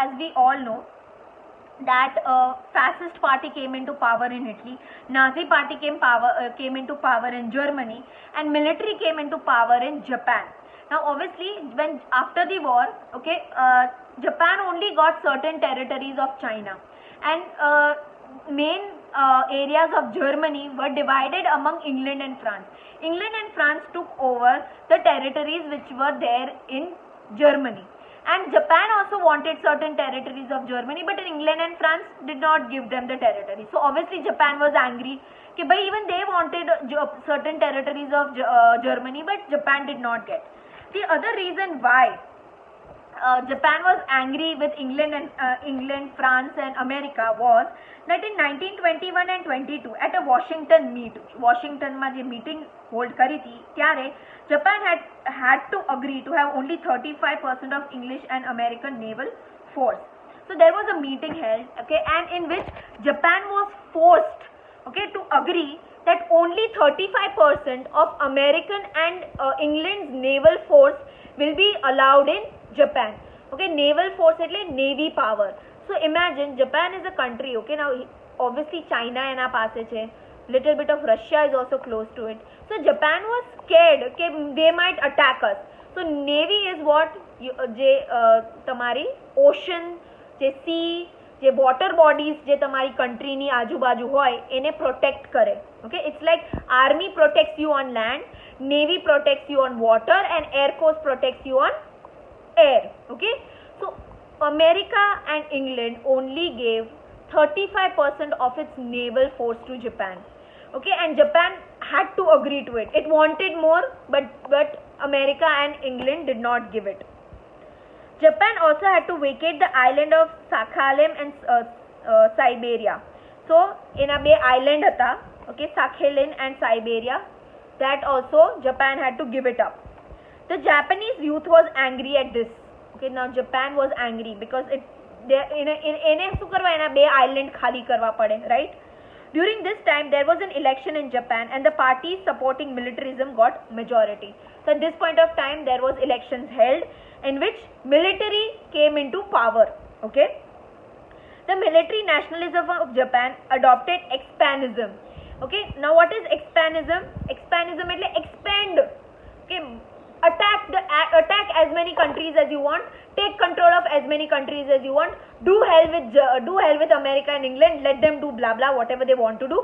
as we all know, that fascist party came into power in Italy, Nazi party came into power in Germany, and military came into power in Japan. Now obviously when after the war, okay, Japan only got certain territories of China, and main areas of Germany were divided among England and France. England and France took over the territories which were there in Germany, and Japan also wanted certain territories of Germany, but England and France did not give them the territory. So obviously Japan was angry, okay, but even they wanted certain territories of Germany, but Japan did not get. The other reason why Japan was angry with England, France and America was that in 1921 and 22 at a Washington માં જે meeting hold કરી હતી ત્યારે Japan had to agree to have only 35% of English and American naval force. So there was a meeting held, okay, and in which Japan was forced, okay, to agree that only 35% of American and England's naval force will be allowed in Japan. Okay, naval force એટલે navy power. So imagine Japan is a country, okay, now obviously China એના પાસે છે, little bit of Russia is also close to it. So Japan was scared, okay, they might attack us. So navy is what જે તમારી ocean, જે sea, જે water bodies જે તમારી countryની આજુબાજુ હોય એને protect કરે. Okay, it's like army protects you on land, navy protects you on water, and air force protects you on air. Okay, so America and England only gave 35% of its naval force to Japan. Okay, and Japan had to agree to it. It wanted more, but America and England did not give it. Japan also had to vacate the island of Sakhalin and Siberia. So in a bay island hata, okay, Sakhalin and Siberia, that also Japan had to give it up. The Japanese youth was angry at this. Okay, now Japan was angry because એને શું કરવા એના બે island ખાલી કરવા પડે, right? During this time there was an election in Japan and the parties supporting militarism got majority. So at this point of time there was elections held in which military came into power. Okay, the military nationalism of Japan adopted expanism. Okay, now what is expanism? Expanism એટલે expand. Okay, attack as many countries as you want, take control of as many countries as you want, do hell with America and England, let them do blah blah whatever they want to do.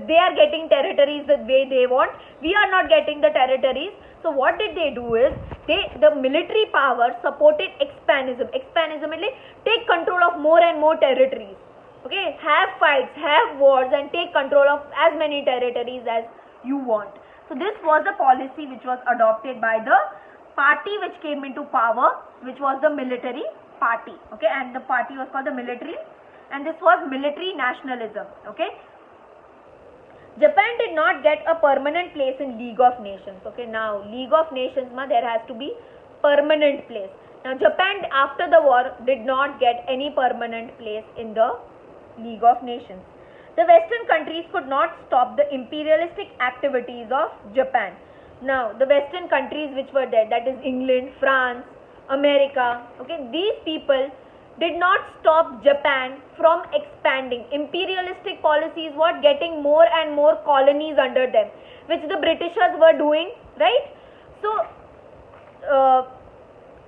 They are getting territories the way they want, we are not getting the territories. So what did they do is the military power supported expanism. Expanism એટલે take control of more and more territories. Okay, have fights, have wars, and take control of as many territories as you want. So this was the policy which was adopted by the party which came into power, which was the military party. Okay, and the party was called the military, and this was military nationalism. Okay, Japan did not get a permanent place in League of Nations. Okay, now League of Nations ma there has to be permanent place. Now Japan after the war did not get any permanent place in the League of Nations. The Western countries could not stop the imperialistic activities of Japan. Now the Western countries which were there, that is England, France, America, okay, these people did not stop Japan from expanding. Imperialistic policies were getting more and more colonies under them, which the Britishers were doing, right? So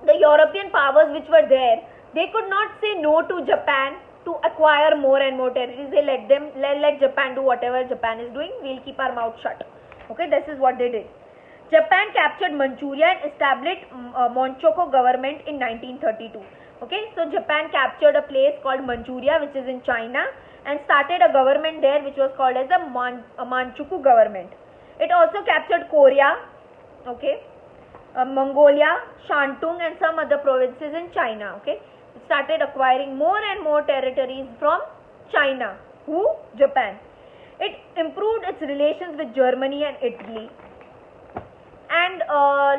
the European powers which were there, they could not say no to Japan to acquire more and more territories. They let Japan do whatever Japan is doing, we'll keep our mouth shut. Okay, this is what they did. Japan captured Manchuria and established Manchukuo government in 1932. Okay, so Japan captured a place called Manchuria which is in China and started a government there which was called as the Manchukuo government. It also captured Korea, okay, Mongolia, Shantung and some other provinces in China. Okay, it started acquiring more and more territories from China. Who? Japan. It improved its relations with Germany and Italy and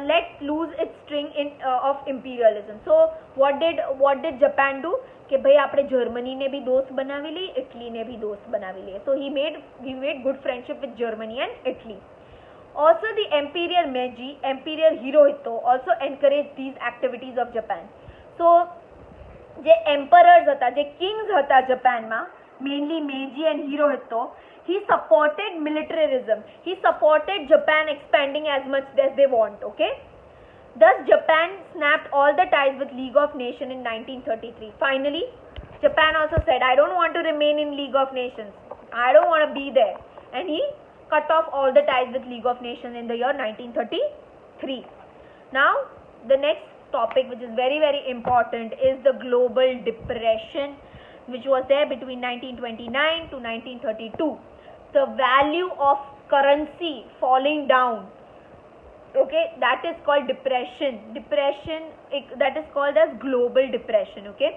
let loose its string of imperialism. So what did Japan do? कि भाई આપણે જર્મનીને બી દોસ્ત બનાવી લઈએ, ઇટલીને બી દોસ્ત બનાવી લઈએ. So he made good friendship with Germany and Italy. Also the Emperor Meiji, Emperor Hirohito also encouraged these activities of Japan. So જે એમ્પરર્સ હતા, જે કિંગ્સ હતા જાપાનમાં, mainly Meiji and Hirohito, he supported militarism. He supported Japan expanding as much as they want. Okay. Thus, Japan snapped all the ties with League of Nations in 1933. Finally, Japan also said, I don't want to remain in League of Nations. I don't want to be there. And he cut off all the ties with League of Nations in the year 1933. Now, the next topic, which is very, very important, is the global depression, which was there between 1929 to 1932. The value of currency falling down. Okay, that is called depression. That is called as global depression. Okay,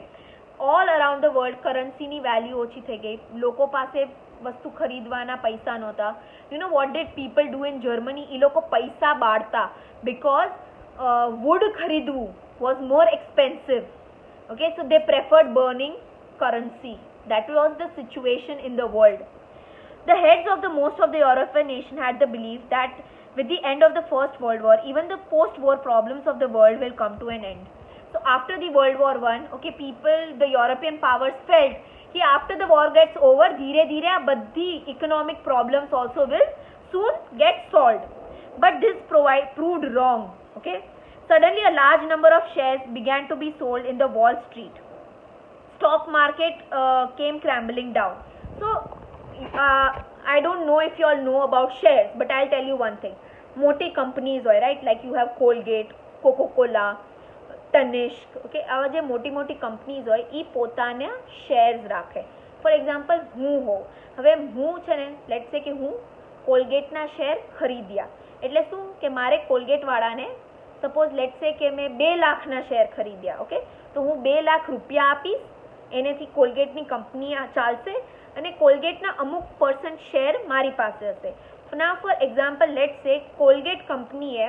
all around the world currency ની value ઓછી થઈ ગઈ. લોકો પાસે વસ્તુ ખરીદવાના પૈસા નહોતા. You know what did people do in Germany? એ લોકો પૈસા બાળતા because wood ખરીદવું was more expensive. Okay, so they preferred burning currency. That was the situation in the world. The heads of the most of the European nation had the belief that with the end of the First World War, even the post-war problems of the world will come to an end. So after the World War I, okay, the European powers felt that after the war gets over, धीरे धीरे आ बद्धी economic problems also will soon get solved. But this proved wrong. Okay, suddenly a large number of shares began to be sold in the Wall Street. Stock market came crumbling down. So I don't know if you all know about shares, but I'll tell you one thing. Moty companies હોય, right? Like you have Colgate, Coca-Cola, Tanishq. Okay, આવા જે મોટી મોટી companies હોય એ પોતાના shares રાખે. For example હું હોઉં, હવે હું છે ને, લેટ્સ સે કે હું કોલગેટના શેર ખરીદ્યા, એટલે શું કે મારે કોલગેટવાળાને સપોઝ લેટ્સ સે કે મેં 2 લાખના શેર ખરીદ્યા. ઓકે, તો હું 2 લાખ રૂપિયા આપીશ, એનેથી કોલગેટની કંપની ચાલશે અને કોલગેટના અમુક % શેર મારી પાસે હશે. Now for example, let's say Colgate કંપનીએ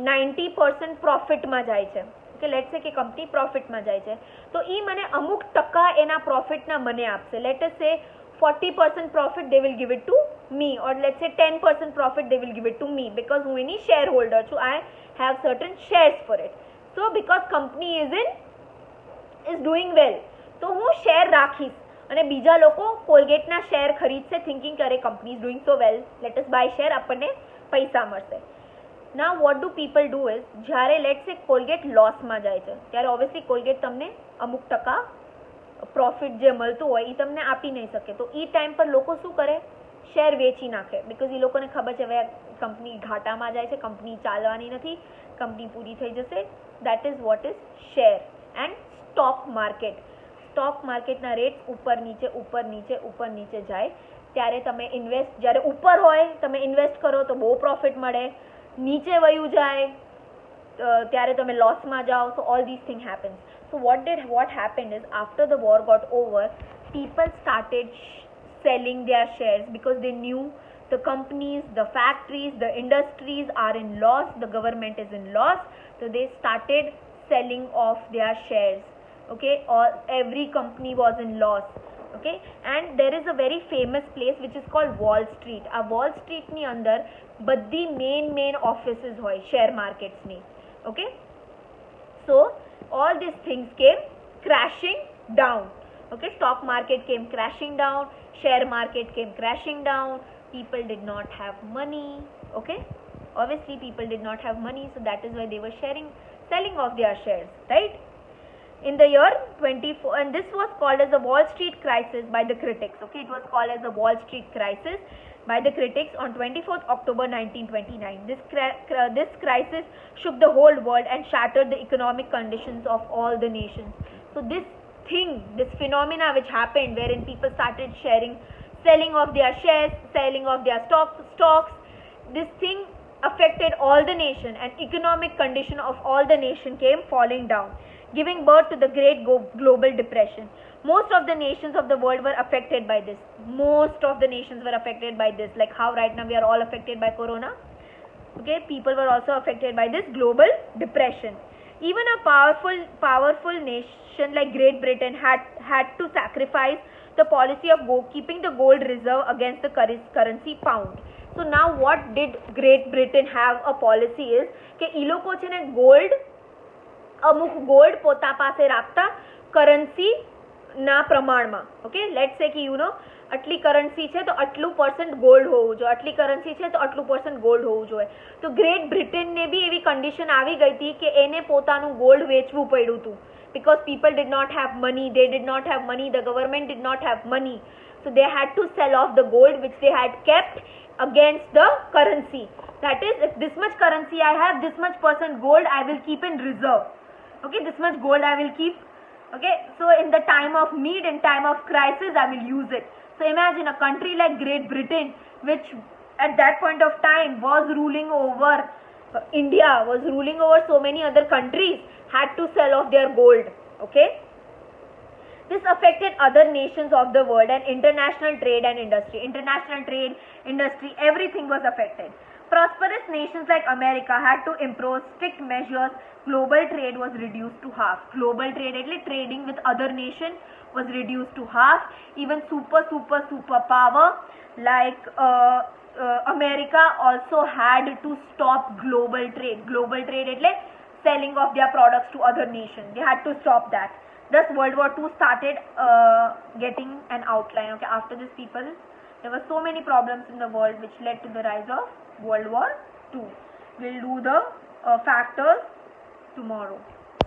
90% પ્રોફિટમાં જાય છે. ઓકે, લેટ્સ સે કે કંપની પ્રોફિટમાં જાય છે, તો એ મને અમુક ટકા એના પ્રોફિટના મને આપશે. લેટ અસ સે 40% profit they will give it to me, or let's say 10% profit they will give it to me because હું એની શેર હોલ્ડર છું. I have certain shares for it. So because company is doing well, તો હું share રાખીશ અને બીજા લોકો કોલગેટના share ખરીદશે thinking કે અરે company is doing so well, let us buy share, આપણને પૈસા મળશે. Now what do people do is, જ્યારે લેટ સે કોલગેટ લોસમાં જાય છે ત્યારે ઓબ્વિયસલી કોલગેટ તમને અમુક ટકા પ્રોફિટ જે મળતું હોય એ તમને આપી નહીં શકે. તો એ ટાઈમ પર લોકો શું કરે, શેર વેચી નાખે, બિકોઝ એ લોકોને ખબર છે હવે કંપની ઘાટામાં જાય છે, કંપની ચાલવાની નથી, કંપની પૂરી થઈ જશે. That is what is share. And stock market, stock માર્કેટના રેટ ઉપર નીચે જાય ત્યારે તમે ઇન્વેસ્ટ, જ્યારે ઉપર હોય તમે ઇન્વેસ્ટ કરો તો બહુ પ્રોફિટ મળે, નીચે વયું જાય ત્યારે તમે લોસમાં જાઓ. સો all this thing happens. So what happened is after the war got over, people started selling their shares because they knew the companies, the factories, the industries are in loss, the government is in loss, so they started selling off their shares. Okay, or every company was in loss. Okay, and there is a very famous place which is called Wall Street. A Wall Street ની અંદર બધી main offices હોય share markets ની. Okay, so all these things came crashing down. Okay, stock market came crashing down, share market came crashing down, people did not have money. Okay, obviously people did not have money, so that is why they were selling off their shares, right? In the year 24, and this was called as the Wall Street crisis by the critics. Okay, it was called as the Wall Street crisis by the critics on 24th October 1929. This crisis shook the whole world and shattered the economic conditions of all the nations. So this phenomena which happened wherein people started selling off their shares, selling off their stocks, this thing affected all the nation, and economic condition of all the nation came falling down, giving birth to the great global depression. Most of the nations of the world were affected by this. Most of the nations were affected by this, like how right now we are all affected by corona. Okay, people were also affected by this global depression. Even a powerful nation like Great Britain had to sacrifice the policy of keeping the gold reserve against the currency pound. So now what did Great Britain have a policy is કે એ લોકો છે ને gold અમુક gold પોતા પાસે રાખતા currency ના પ્રમાણમાં. ઓકે, લેટ્સ સે કે આટલી કરન્સી છે તો આટલું % ગોલ્ડ હોવું જોઈએ, આટલી કરન્સી છે તો આટલું % ગોલ્ડ હોવું જોઈએ. તો ગ્રેટ બ્રિટનને બી એવી કન્ડિશન આવી ગઈ હતી કે એને પોતાનું ગોલ્ડ વેચવું પડ્યું હતું, because people did not have money, they did not have money, the government did not have money, so they had to sell off the gold which they had kept against the currency. That is, if this much currency I have, this much % gold I will keep in reserve. Okay, this much gold I will keep. Okay, so in the time of need, in time of crisis, I will use it. So imagine a country like Great Britain, which at that point of time was ruling over India, was ruling over so many other countries, had to sell off their gold. Okay, this affected other nations of the world and international trade and industry. International trade, industry, everything was affected. Prosperous nations like America had to impose strict measures. Global trade was reduced to half. Global trade, trading with other nations, was reduced to half. Even super power like America also had to stop global trade. Global trade, selling of their products to other nations. They had to stop that. Thus World War II started getting an outline. Okay, after this, there were so many problems in the world which led to the rise of World War II. We'll do the factors tomorrow.